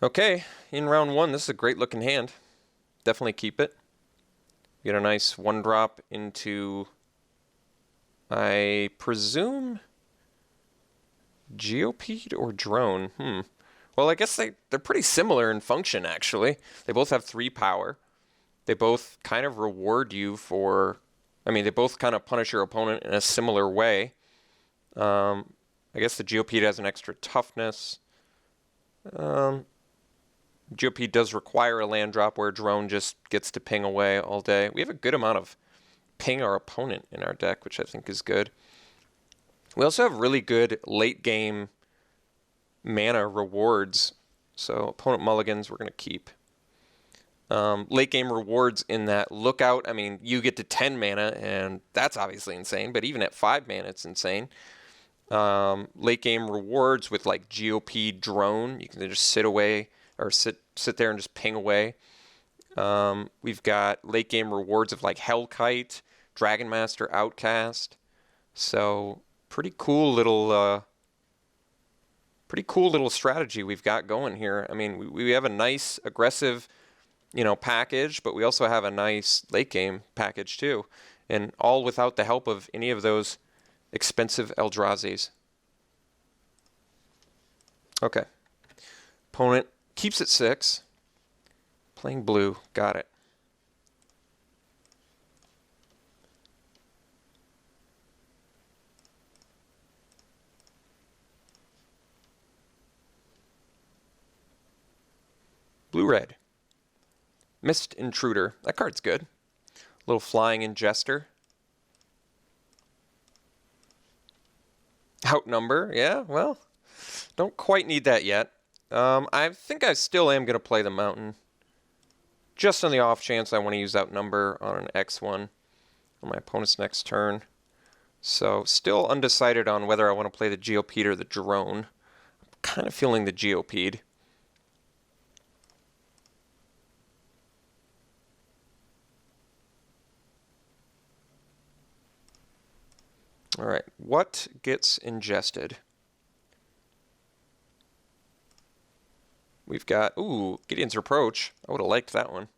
Okay, in round one, this is a great looking hand. Definitely keep it. Get a nice one drop into, I presume, Geopede or Drone. Well, I guess they're pretty similar in function, actually. They both have 3 power. They both kind of reward you for, they both kind of punish your opponent in a similar way. I guess the Geopede has an extra toughness. Geopede does require a land drop where Drone just gets to ping away all day. We have a good amount of ping our opponent in our deck, which I think is good. We also have really good late game mana rewards. So opponent mulligans we're going to keep. Late game rewards in that lookout. You get to 10 mana, and that's obviously insane, but even at 5 mana, it's insane. Late game rewards with like Geopede Drone. You can just sit away or sit there and just ping away. We've got late game rewards of like Hellkite, Dragon Master, Outcast. So pretty cool little strategy we've got going here. We have a nice aggressive, package, but we also have a nice late game package too, and all without the help of any of those expensive Eldrazi's. Okay. Opponent keeps it 6. Playing blue. Got it. Blue-red. Mist Intruder. That card's good. Little flying ingester. Outnumber. Yeah, well, don't quite need that yet. I think I still am going to play the mountain. Just on the off chance I want to use Outnumber on an X1 on my opponent's next turn. So still undecided on whether I want to play the Geopede or the Drone. I'm kind of feeling the Geopede. Alright, what gets ingested? We've got, Gideon's Reproach. I would have liked that one.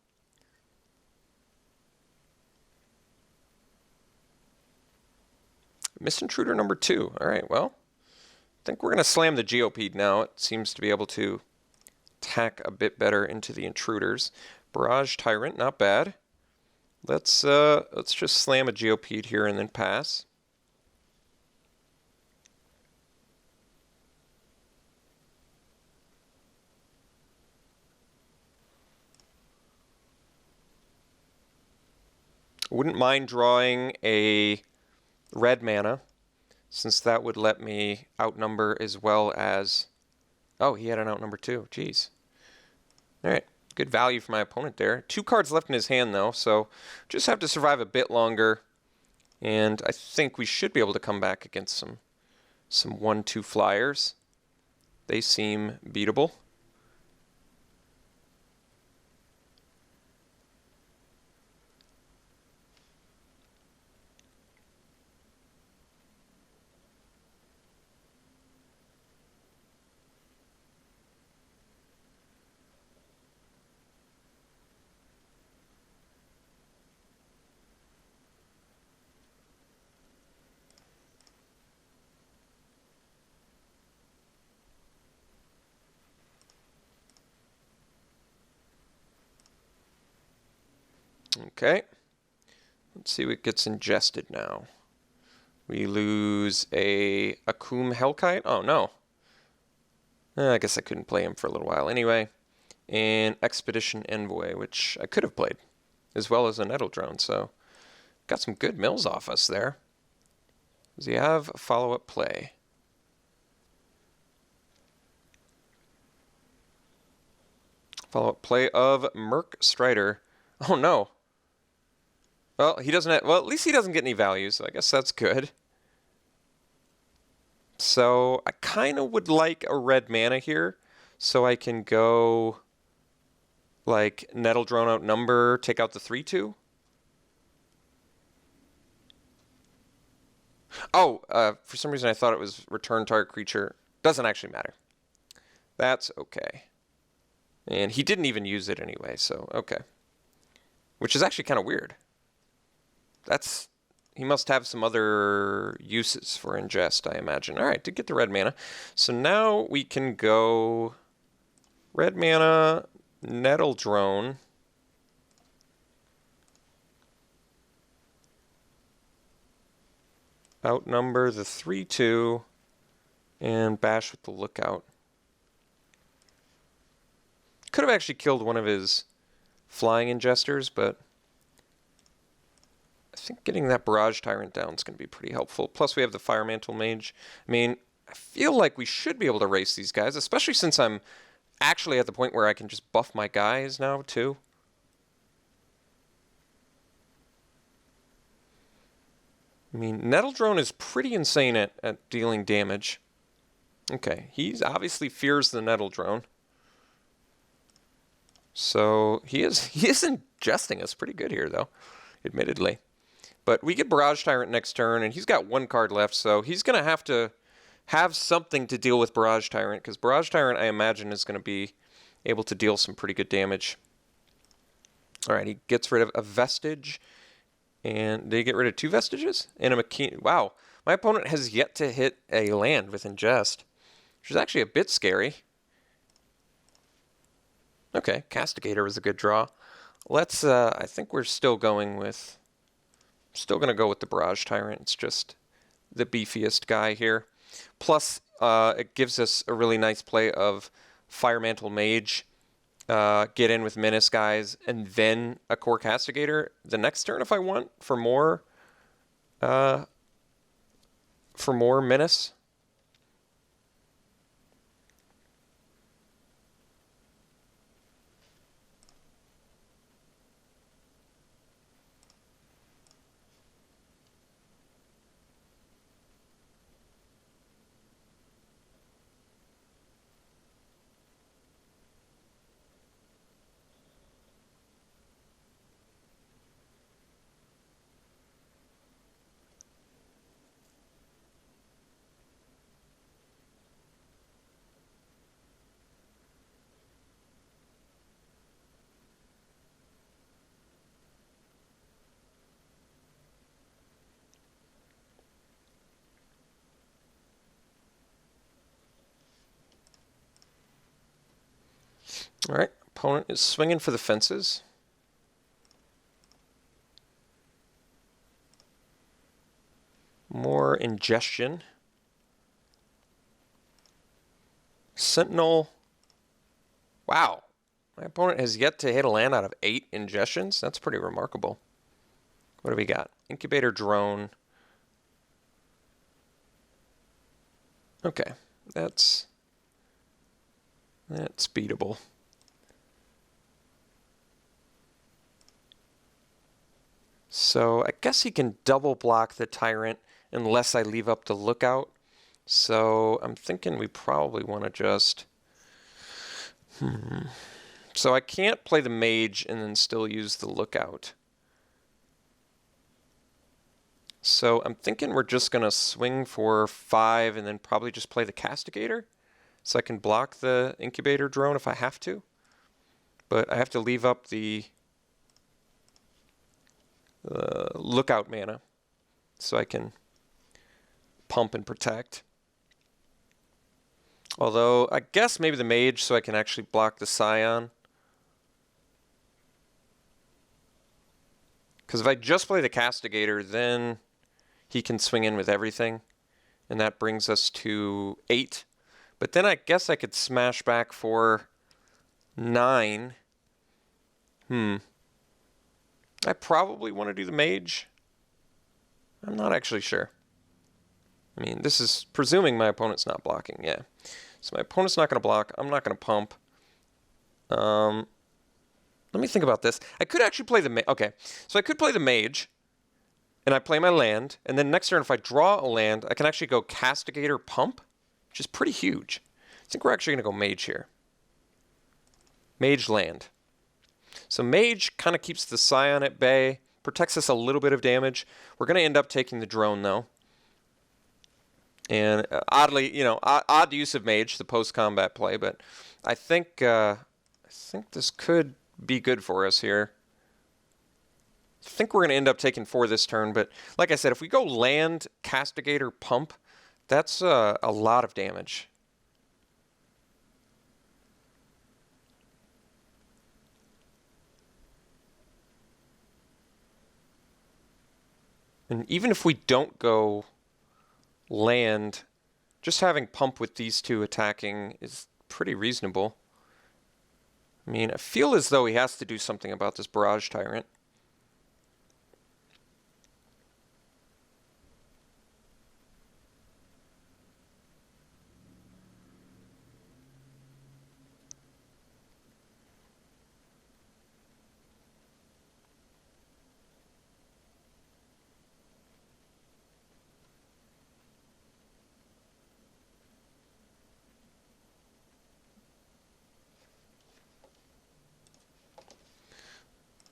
Mist Intruder number 2. Alright, well, I think we're going to slam the Geopede now. It seems to be able to tack a bit better into the intruders. Barrage Tyrant, not bad. Let's just slam a Geopede here and then pass. Wouldn't mind drawing a red mana, since that would let me outnumber as well as... Oh, he had an outnumber too. Jeez. Alright, good value for my opponent there. 2 cards left in his hand, though, so just have to survive a bit longer. And I think we should be able to come back against some 1-2 flyers. They seem beatable. Okay, let's see what gets ingested now. We lose a Akum Hellkite. Oh, no. I guess I couldn't play him for a little while anyway. And Expedition Envoy, which I could have played, as well as a Nettle Drone, so got some good mills off us there. Does he have a follow-up play? Follow-up play of Merc Strider. Oh, no. Well, he doesn't have, well, at least he doesn't get any value, so I guess that's good. So I kind of would like a red mana here, so I can go like Nettle Drone Outnumber, take out the 3/2. Oh, for some reason I thought it was return target creature. Doesn't actually matter. That's okay. And he didn't even use it anyway, so okay. Which is actually kind of weird. He must have some other uses for ingest, I imagine. All right, to get the red mana. So now we can go red mana, Nettle Drone. Outnumber the 3/2 and bash with the Lookout. Could have actually killed one of his flying ingesters, but I think getting that Barrage Tyrant down is going to be pretty helpful. Plus we have the Fire Mantle Mage. I mean, I feel like we should be able to race these guys, especially since I'm actually at the point where I can just buff my guys now too. I mean, Nettle Drone is pretty insane at dealing damage. Okay, he obviously fears the Nettle Drone. So he is ingesting us pretty good here, though, admittedly. But we get Barrage Tyrant next turn, and he's got one card left, so he's going to have something to deal with Barrage Tyrant, because Barrage Tyrant, I imagine, is going to be able to deal some pretty good damage. All right, he gets rid of a Vestige. And they get rid of 2 Vestiges? And a McKean. Wow, my opponent has yet to hit a land with Ingest, which is actually a bit scary. Okay, Castigator was a good draw. Let's, I think we're still going to go with the Barrage Tyrant. It's just the beefiest guy here. Plus, it gives us a really nice play of Fire Mantle Mage. Get in with Menace guys, and then a Core Castigator the next turn if I want for more Menace. All right, opponent is swinging for the fences. More ingestion. Sentinel. Wow, my opponent has yet to hit a land out of 8 ingestions. That's pretty remarkable. What do we got? Incubator Drone. Okay, that's beatable. So I guess he can double block the Tyrant unless I leave up the Lookout. So I'm thinking we probably want to just... So I can't play the Mage and then still use the Lookout. So I'm thinking we're just going to swing for 5 and then probably just play the Castigator. So I can block the Incubator Drone if I have to. But I have to leave up the Lookout mana so I can pump and protect. Although, I guess maybe the Mage so I can actually block the Scion. Because if I just play the Castigator, then he can swing in with everything. And that brings us to 8. But then I guess I could smash back for 9. I probably want to do the Mage. I'm not actually sure. I mean, this is presuming my opponent's not blocking, yeah. So my opponent's not going to block. I'm not going to pump. Let me think about this. I could actually play the Mage. Okay, so I could play the Mage, and I play my land, and then next turn if I draw a land, I can actually go Castigator Pump, which is pretty huge. I think we're actually going to go Mage here. Mage land. So Mage kind of keeps the Scion at bay, protects us a little bit of damage. We're going to end up taking the drone, though. And oddly, you know, odd use of Mage, the post-combat play, but I think think this could be good for us here. I think we're going to end up taking 4 this turn, but like I said, if we go land, Castigator, Pump, that's a lot of damage. And even if we don't go land, just having Pump with these 2 attacking is pretty reasonable. I mean, I feel as though he has to do something about this Barrage Tyrant.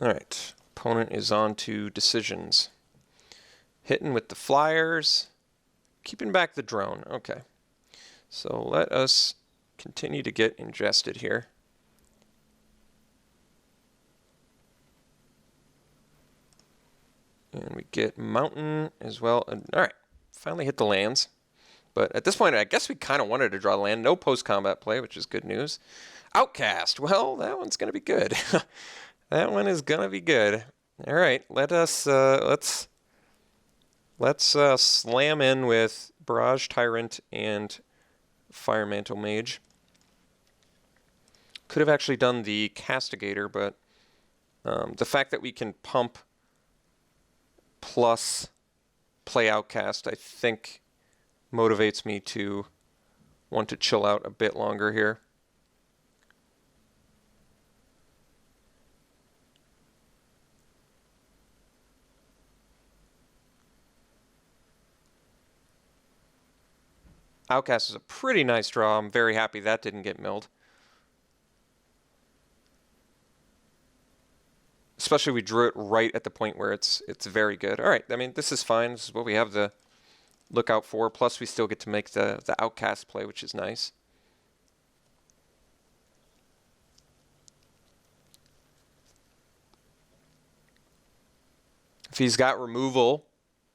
Alright, opponent is on to decisions. Hitting with the flyers, keeping back the drone. Okay, so let us continue to get ingested here. And we get mountain as well. Alright, finally hit the lands. But at this point, I guess we kind of wanted to draw land. No post-combat play, which is good news. Outcast. Well, that one's going to be good. That one is going to be good. All right, let's slam in with Barrage Tyrant and Fire Mantle Mage. Could have actually done the Castigator, but the fact that we can pump plus play Outcast, I think, motivates me to want to chill out a bit longer here. Outcast is a pretty nice draw. I'm very happy that didn't get milled. Especially we drew it right at the point where it's very good. All right, I mean, this is fine. This is what we have to look out for. Plus, we still get to make the Outcast play, which is nice. If he's got removal,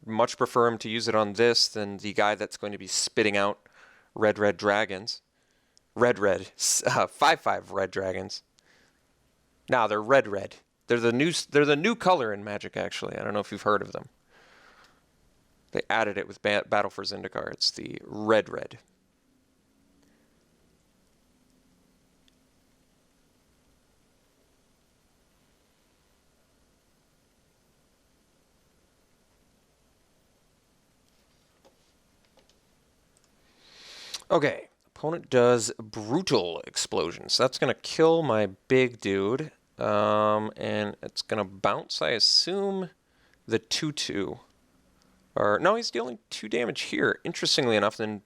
much prefer him to use it on this than the guy that's going to be spitting out red dragons. 5/5 red dragons. Now they're red. They're the new color in Magic, actually. I don't know if you've heard of them. They added it with Battle for Zendikar. It's the red. Okay, opponent does Brutal Explosion. So that's going to kill my big dude. And it's going to bounce, I assume, the 2/2. Or, no, he's dealing 2 damage here, interestingly enough, than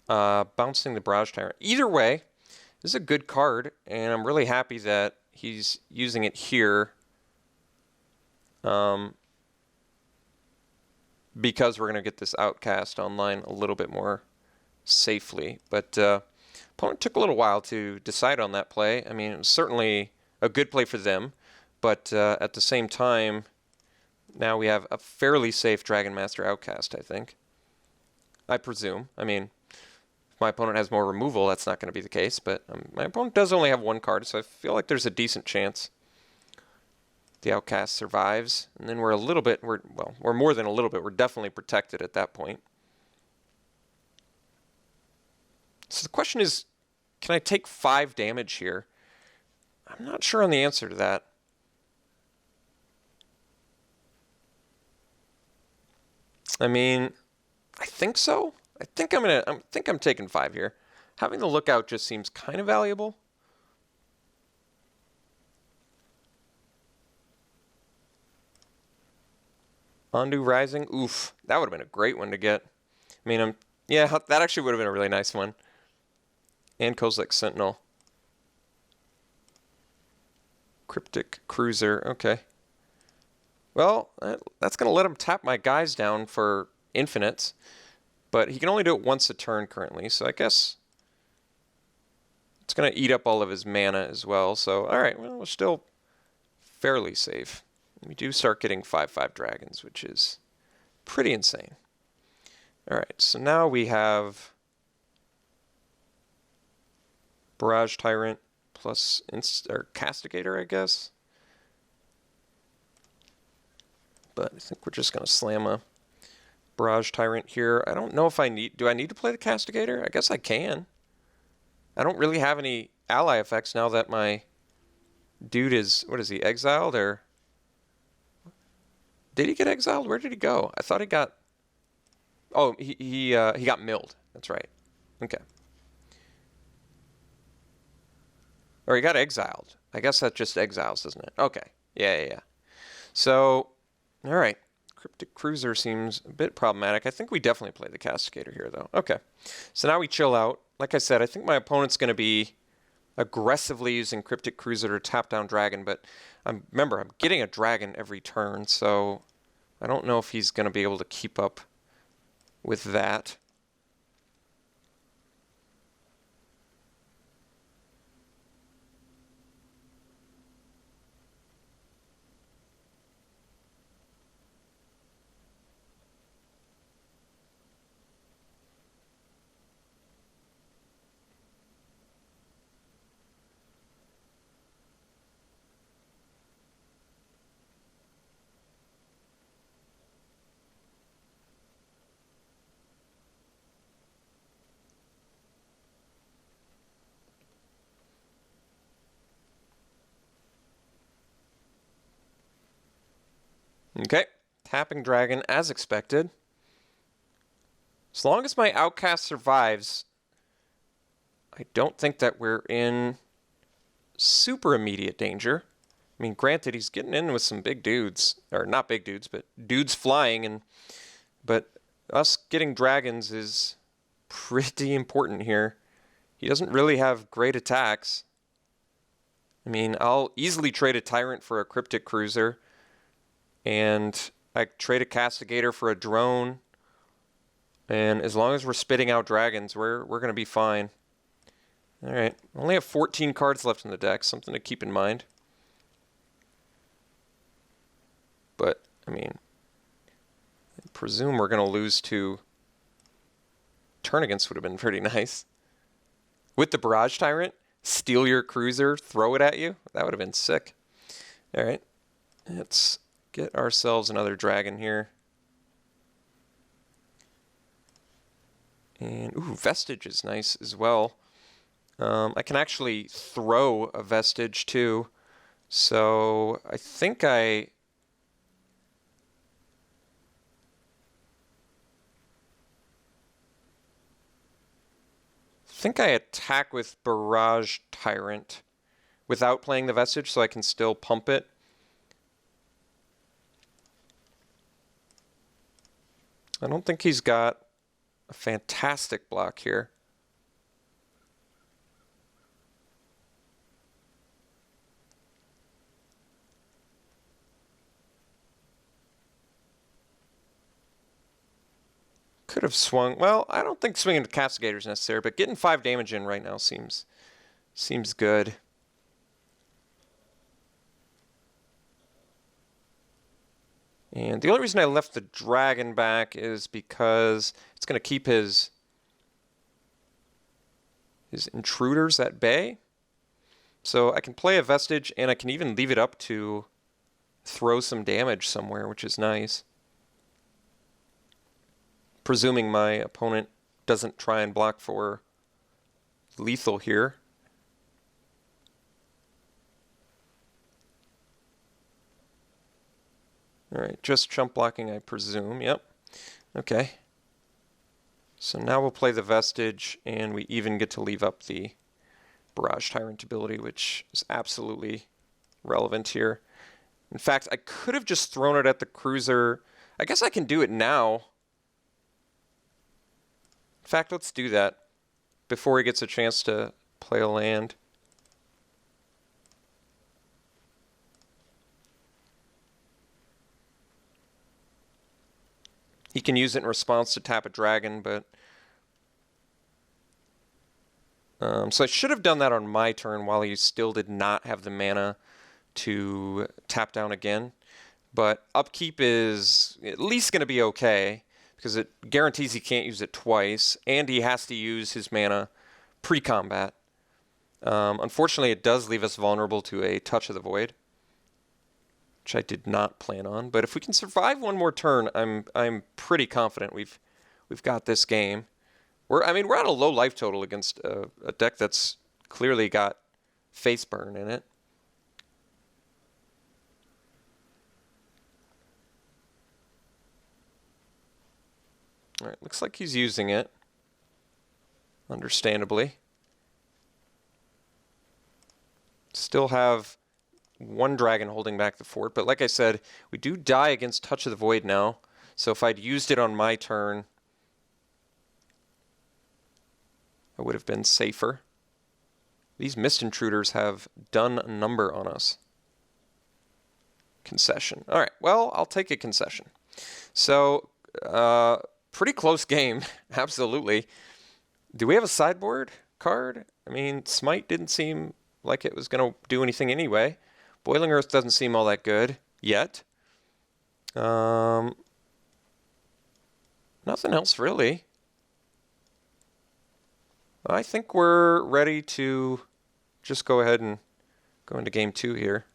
bouncing the Barrage Tyrant. Either way, this is a good card, and I'm really happy that he's using it here. Because we're going to get this Outcast online a little bit more safely. But opponent took a little while to decide on that play. I mean, it was certainly a good play for them, but at the same time, now we have a fairly safe Dragon Master Outcast, I think. I presume. I mean, if my opponent has more removal, that's not going to be the case, but my opponent does only have 1 card, so I feel like there's a decent chance the Outcast survives. And then we're more than a little bit. We're definitely protected at that point. So the question is, can I take 5 damage here? I'm not sure on the answer to that. I mean, I think so. I think I'm taking 5 here. Having the Lookout just seems kind of valuable. Ondu Rising. Oof, that would have been a great one to get. I mean, yeah, that actually would have been a really nice one. And Kozilek Sentinel. Cryptic Cruiser. Okay. Well, that's going to let him tap my guys down for infinites. But he can only do it once a turn currently, so I guess It's going to eat up all of his mana as well. So, all right, well, we're still fairly safe. We do start getting 5/5 dragons, which is pretty insane. All right, so now we have Barrage Tyrant plus or Castigator, I guess. But I think we're just going to slam a Barrage Tyrant here. I don't know if do I need to play the Castigator? I guess I can. I don't really have any ally effects now that my dude is, what is he, exiled or? Did he get exiled? Where did he go? I thought he got, oh, he got milled. That's right. Okay. Or he got exiled. I guess that just exiles, doesn't it? Okay. Yeah. So, all right. Cryptic Cruiser seems a bit problematic. I think we definitely play the Castigator here, though. Okay. So now we chill out. Like I said, I think my opponent's going to be aggressively using Cryptic Cruiser to tap down Dragon, but remember, I'm getting a Dragon every turn, so I don't know if he's going to be able to keep up with that. Okay, tapping Dragon as expected. As long as my Outcast survives, I don't think that we're in super immediate danger. I mean, granted, he's getting in with some big dudes, or not big dudes, but dudes flying, but us getting dragons is pretty important here. He doesn't really have great attacks. I mean, I'll easily trade a Tyrant for a Cryptic Cruiser, and I trade a Castigator for a drone, and as long as we're spitting out dragons, we're going to be fine. All right, only have 14 cards left in the deck, something to keep in mind. But, I mean, I presume we're going to lose to Turn Against would have been pretty nice. With the Barrage Tyrant, steal your cruiser, throw it at you. That would have been sick. All right, let's get ourselves another dragon here. And, ooh, Vestige is nice as well. I can actually throw a Vestige too. So I think I attack with Barrage Tyrant without playing the Vestige, so I can still pump it. I don't think he's got a fantastic block here. Could have swung. Well, I don't think swinging the Castigator is necessary, but getting 5 damage in right now seems good. And the only reason I left the dragon back is because it's going to keep his intruders at bay. So I can play a Vestige, and I can even leave it up to throw some damage somewhere, which is nice. Presuming my opponent doesn't try and block for lethal here. All right, just chump blocking, I presume. Yep. Okay. So now we'll play the Vestige, and we even get to leave up the Barrage Tyrant ability, which is absolutely relevant here. In fact, I could have just thrown it at the cruiser. I guess I can do it now. In fact, let's do that before he gets a chance to play a land. He can use it in response to tap a dragon, but So I should have done that on my turn while he still did not have the mana to tap down again. But upkeep is at least going to be okay because it guarantees he can't use it twice, and he has to use his mana pre-combat. Unfortunately, it does leave us vulnerable to a Touch of the Void, which I did not plan on. But if we can survive one more turn, I'm pretty confident we've got this game. We're at a low life total against a deck that's clearly got Face Burn in it. All right, looks like he's using it, understandably. Still have one dragon holding back the fort, but like I said, we do die against Touch of the Void now, so if I'd used it on my turn, I would have been safer. These Mist Intruders have done a number on us. Concession. All right, well, I'll take a concession. So, pretty close game, absolutely. Do we have a sideboard card? I mean, Smite didn't seem like it was going to do anything anyway. Boiling Earth doesn't seem all that good yet. Nothing else really. I think we're ready to just go ahead and go into game 2 here.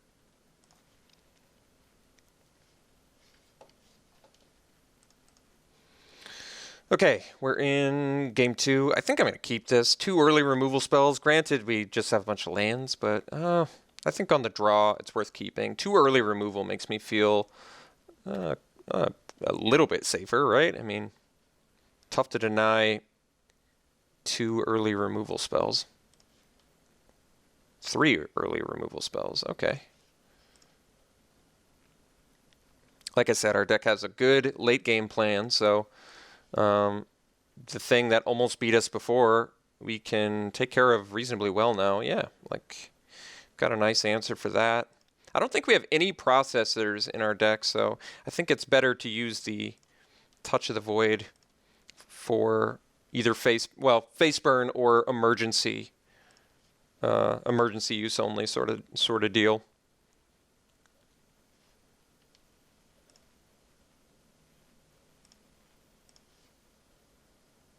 Okay, we're in game 2. I think I'm going to keep this. 2 early removal spells. Granted, we just have a bunch of lands, but I think on the draw, it's worth keeping. 2 early removal makes me feel a little bit safer, right? I mean, tough to deny 2 early removal spells. 3 early removal spells. Okay. Like I said, our deck has a good late game plan, so the thing that almost beat us before, we can take care of reasonably well now. Yeah, like, got a nice answer for that. I don't think we have any processors in our deck, so I think it's better to use the Touch of the Void for either face burn or emergency use only sort of deal.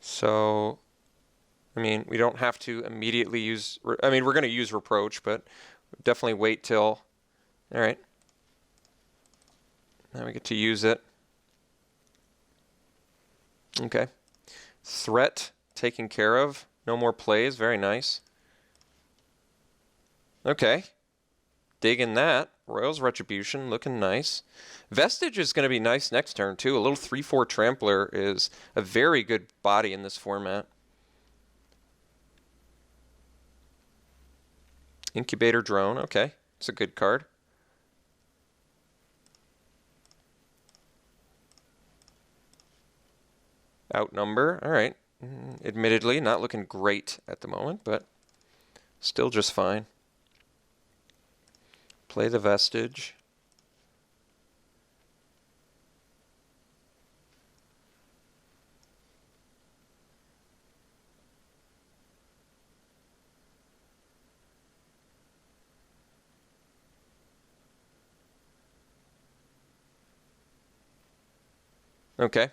So, I mean, we don't have to immediately use, I mean, we're going to use Reproach, but definitely wait till, all right. Now we get to use it. Okay. Threat taken care of. No more plays. Very nice. Okay. Digging that. Royal's Retribution looking nice. Vestige is going to be nice next turn, too. A little 3/4 Trampler is a very good body in this format. Incubator Drone. Okay. It's a good card. Outnumber. All right. Admittedly, not looking great at the moment, but still just fine. Play the Vestige. Okay.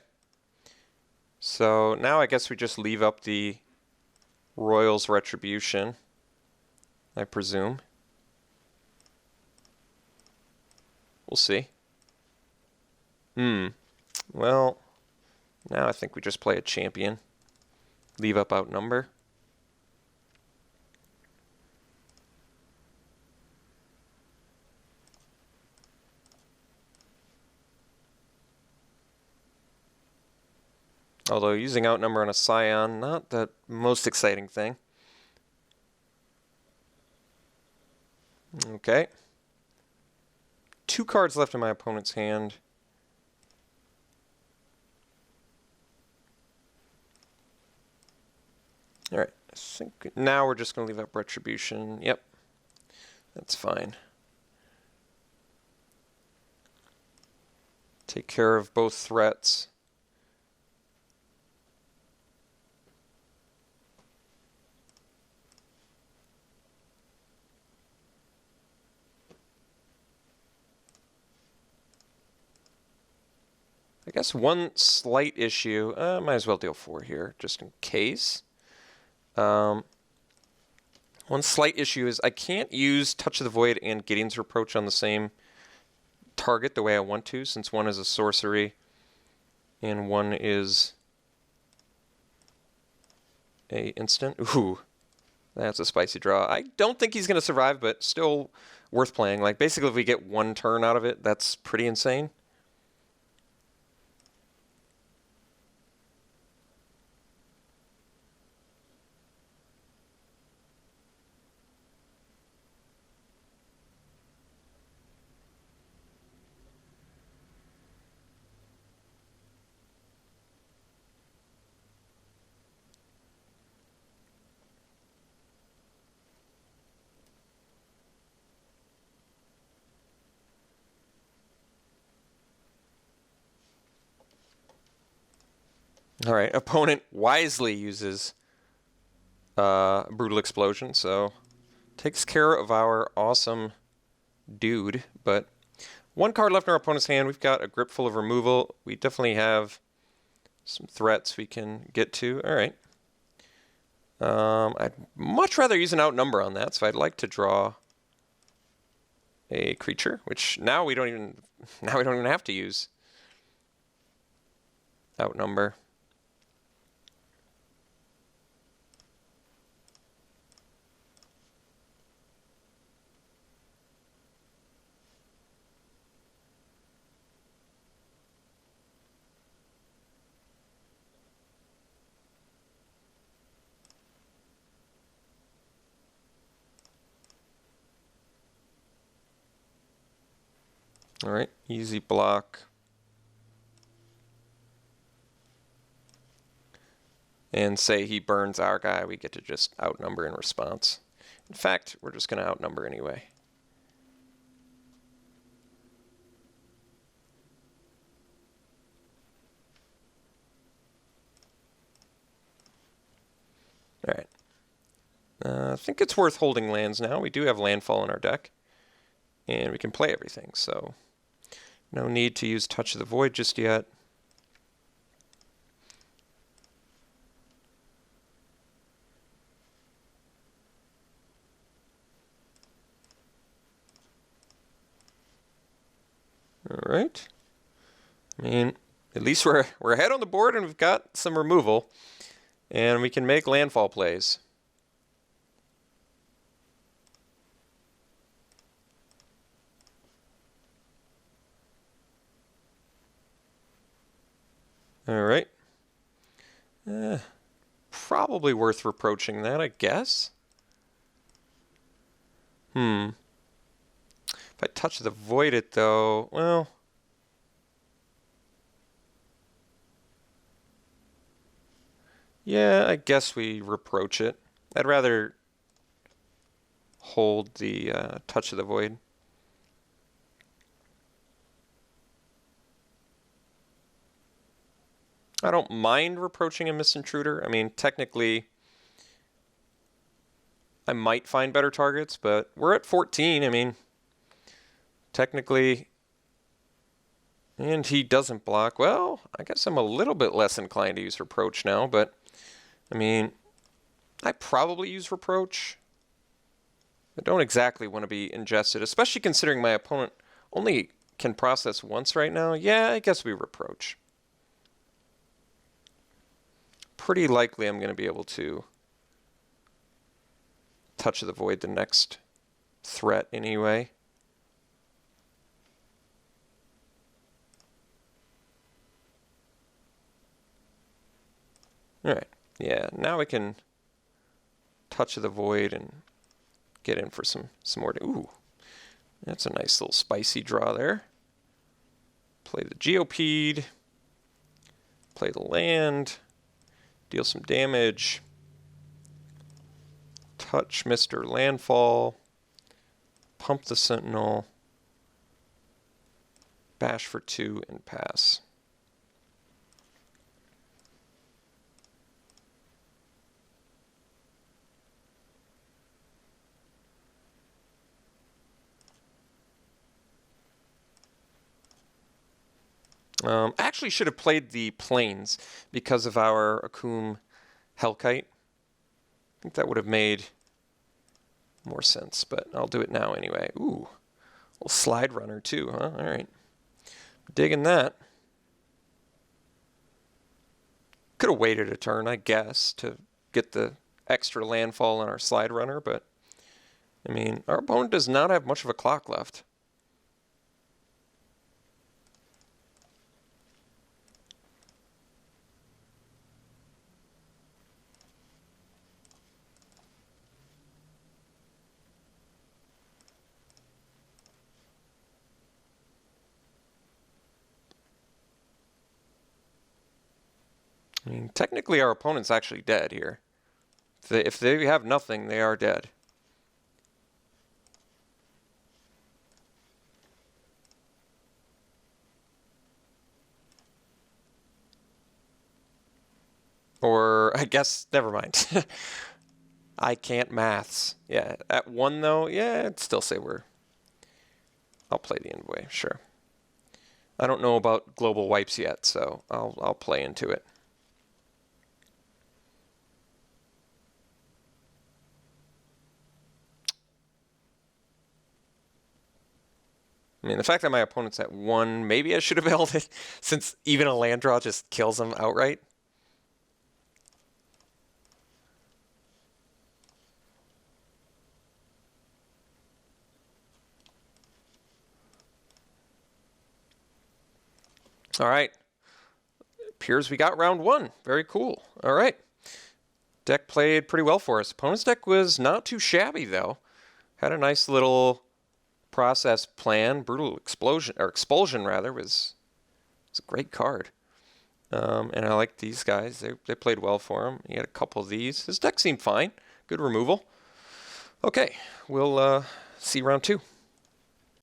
So now I guess we just leave up the Royal's Retribution, I presume. We'll see. Well, now I think we just play a champion. Leave up Outnumber. Although using Outnumber on a Scion, not the most exciting thing. Okay. 2 cards left in my opponent's hand. All right. I think now we're just going to leave up Retribution. Yep. That's fine. Take care of both threats. I guess one slight issue, might as well deal 4 here, just in case. One slight issue is I can't use Touch of the Void and Gideon's Reproach on the same target the way I want to, since one is a sorcery and one is a instant. Ooh, that's a spicy draw. I don't think he's going to survive, but still worth playing. Like, basically, if we get 1 turn out of it, that's pretty insane. All right, opponent wisely uses Brutal Explosion, so takes care of our awesome dude. But 1 card left in our opponent's hand. We've got a grip full of removal. We definitely have some threats we can get to. All right. I'd much rather use an outnumber on that, so I'd like to draw a creature, which now we don't even have to use outnumber. All right, easy block. And say he burns our guy, we get to just outnumber in response. In fact, we're just going to outnumber anyway. All right. I think it's worth holding lands now. We do have landfall in our deck, and we can play everything, so no need to use Touch of the Void just yet. All right. I mean, at least we're ahead on the board, and we've got some removal, and we can make landfall plays. All right. Probably worth reproaching that, I guess. If I Touch the Void it, though, well... yeah, I guess we reproach it. I'd rather hold the Touch of the Void. I don't mind reproaching a Misintruder. I mean, technically, I might find better targets, but we're at 14. I mean, technically, and he doesn't block. Well, I guess I'm a little bit less inclined to use Reproach now, but, I mean, I probably use Reproach. I don't exactly want to be ingested, especially considering my opponent only can process once right now. Yeah, I guess we Reproach. Pretty likely I'm going to be able to Touch of the Void the next threat anyway. Alright, yeah, now we can Touch of the Void and get in for some more. Ooh, that's a nice little spicy draw there. Play the Geopede, play the land, deal some damage, touch Mr. Landfall, pump the Sentinel, bash for 2, and pass. Actually should have played the plains because of our Akum Hellkite. I think that would have made more sense, but I'll do it now anyway. Ooh, little slide runner too, huh? All right. Digging that. Could have waited a turn, I guess, to get the extra landfall on our slide runner, but I mean, our opponent does not have much of a clock left. I mean, technically our opponent's actually dead here. If they have nothing, they are dead. Or, I guess, never mind. I can't maths. Yeah, at 1 though, yeah, I'd still say I'll play the envoy, sure. I don't know about global wipes yet, so I'll play into it. I mean, the fact that my opponent's at 1, maybe I should have held it, since even a land draw just kills him outright. All right. Appears we got round 1. Very cool. All right. Deck played pretty well for us. Opponent's deck was not too shabby, though. Had a nice little process plan. Brutal Explosion, or Expulsion, rather, was a great card. And I like these guys. They played well for him. He had a couple of these. His deck seemed fine. Good removal. Okay, we'll see round 2.